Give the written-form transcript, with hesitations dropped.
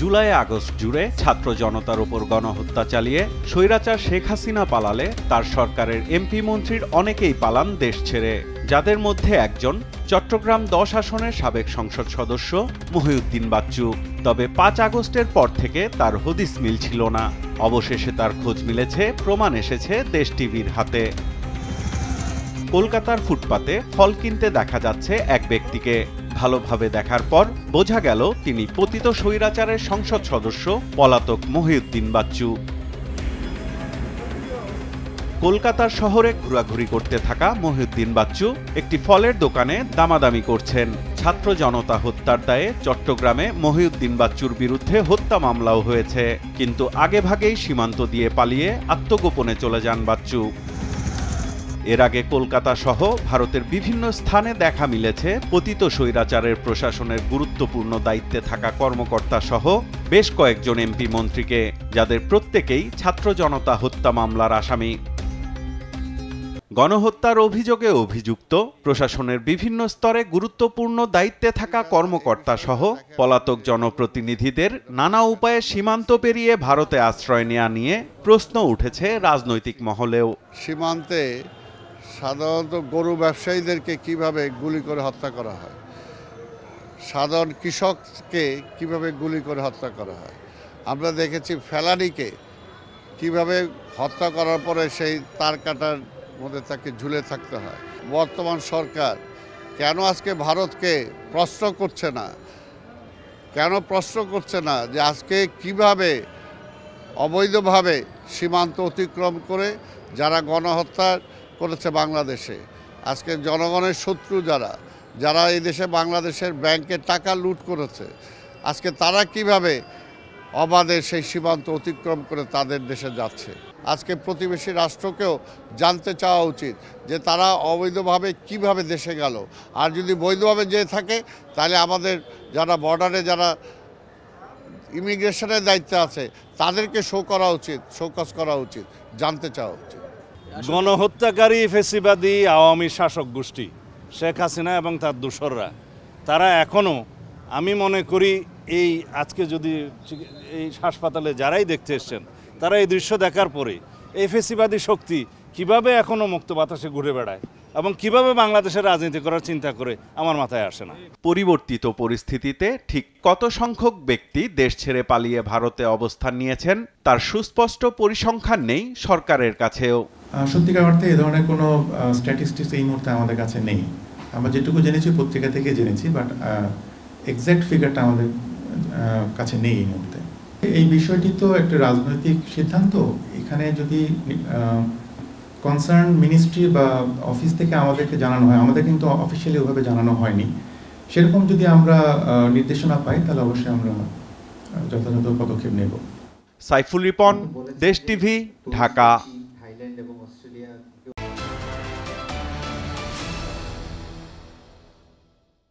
July August জুড়ে ছাত্র জনতার উপর গণহত্যা চালিয়ে স্বৈরাচার শেখ হাসিনা পালালে তার সরকারের এমপি মন্ত্রীর অনেকেই পালান দেশ ছেড়ে, যাদের মধ্যে একজন চট্টগ্রাম 10 আসনের সাবেক সংসদ সদস্য মহিউদ্দিন বাচ্চু। তবে 5 আগস্টের পর থেকে তার হদিস মিলছিল না। অবশেষে তার খোঁজ মিলেছে, প্রমাণ এসেছে দেশ টিভির হাতে। কলকাতার ফুটপাতে ফল কিনতে দেখা যাচ্ছে এক ব্যক্তিকে। ভালোভাবে দেখার পর বোঝা গেল তিনি পতিত স্বৈরাচারের সংসদ সদস্য পলাতক মহিউদ্দিন বাচ্চু। কলকাতার শহরে ঘোরাঘুরি করতে থাকা মহিউদ্দিন বাচ্চু একটি ফলের দোকানে দামাদামি করছেন। ছাত্র জনতা হত্যার দায়ে চট্টগ্রামে মহিউদ্দিন বাচ্চুর বিরুদ্ধে হত্যা মামলাও হয়েছে, কিন্তু আগেভাগেই সীমান্ত দিয়ে পালিয়ে আত্মগোপনে চলে যান বাচ্চু। এর আগে কলকাতা সহ ভারতের বিভিন্ন স্থানে দেখা মিলেছে পতিত স্বৈরাচারের প্রশাসনের গুরুত্বপূর্ণ দায়িত্বে থাকা কর্মকর্তা সহ বেশ কয়েকজন এমপি মন্ত্রীকে, যাদের প্রত্যেকেই ছাত্র জনতা হত্যা মামলার আসামি। গণহত্যার অভিযোগে অভিযুক্ত প্রশাসনের বিভিন্ন স্তরে গুরুত্বপূর্ণ দায়িত্বে থাকা কর্মকর্তা সহ পলাতক জনপ্রতিনিধিদের নানা উপায়ে সীমান্ত পেরিয়ে ভারতে আশ্রয় নেওয়া নিয়ে প্রশ্ন উঠেছে রাজনৈতিক মহলেও। সীমান্তে সাধারণত গরু ব্যবসায়ীদেরকে কিভাবে গুলি করে হত্যা করা হয়, সাধারণ কৃষককে কিভাবে গুলি করে হত্যা করা হয়। আমরা দেখেছি ফেলানিকে কিভাবে হত্যা করার পরে সেই তার কাটার মধ্যে তাকে ঝুলে থাকতে হয়। বর্তমান সরকার কেন আজকে ভারতকে প্রশ্ন করছে না, যে আজকে কিভাবে অবৈধভাবে সীমান্ত অতিক্রম করে যারা গণহত্যা করেছে বাংলাদেশে, আজকে জনগণের শত্রু যারা এই দেশে বাংলাদেশের ব্যাংকের টাকা লুট করেছে, আজকে তারা কিভাবে অবাধে সেই সীমান্ত অতিক্রম করে তাদের দেশে যাচ্ছে। আজকে প্রতিবেশী রাষ্ট্রকেও জানতে চাওয়া উচিত যে তারা অবৈধভাবে কিভাবে দেশে গেল, আর যদি বৈধভাবে যেয়ে থাকে তাহলে আমাদের যারা বর্ডারে যারা ইমিগ্রেশনের দায়িত্বে আছে তাদেরকে শোকজ করা উচিত, জানতে চাওয়া উচিত। গণহত্যাকারী ফেসিবাদী আওয়ামী শাসক গোষ্ঠী শেখ হাসিনা এবং তার দোসররা, তারা এখনও, আমি মনে করি এই আজকে যদি এই হাসপাতালে যারাই দেখতে এসছেন, তারা এই দৃশ্য দেখার পরে এই ফেসিবাদী শক্তি কিভাবে এখনও মুক্ত বাতাসে ঘুরে বেড়ায় এবং কিভাবে বাংলাদেশের রাজনীতি করার চিন্তা করে আমার মাথায় আসে না। পরিবর্তিত পরিস্থিতিতে ঠিক কত সংখ্যক ব্যক্তি দেশ ছেড়ে পালিয়ে ভারতে অবস্থান নিয়েছেন তার সুস্পষ্ট পরিসংখ্যান নেই সরকারের কাছেও। সত্যিকার অর্থে এ ধরনের কোনো স্ট্যাটিস্টিক্স এই মুহূর্তে আমাদের কাছে নেই। আমরা যেটুকু জেনেছি পত্রিকা থেকে জেনেছি, বাট এক্স্যাক্ট ফিগারটা আমাদের কাছে নেই এই মুহূর্তে। এই বিষয়টি তো একটা রাজনৈতিক সিদ্ধান্ত। এখানে যদি কনসার্ন মিনিস্ট্রি বা অফিস থেকে আমাদেরকে জানানো হয়, আমাদের কিন্তু অফিসিয়ালি ওভাবে জানানো হয়নি, সেরকম যদি আমরা নির্দেশনা পাই তাহলে অবশ্যই আমরা যথাযথ পদক্ষেপ নেব। সাইফুল রিপন, দেশ টিভি, ঢাকা।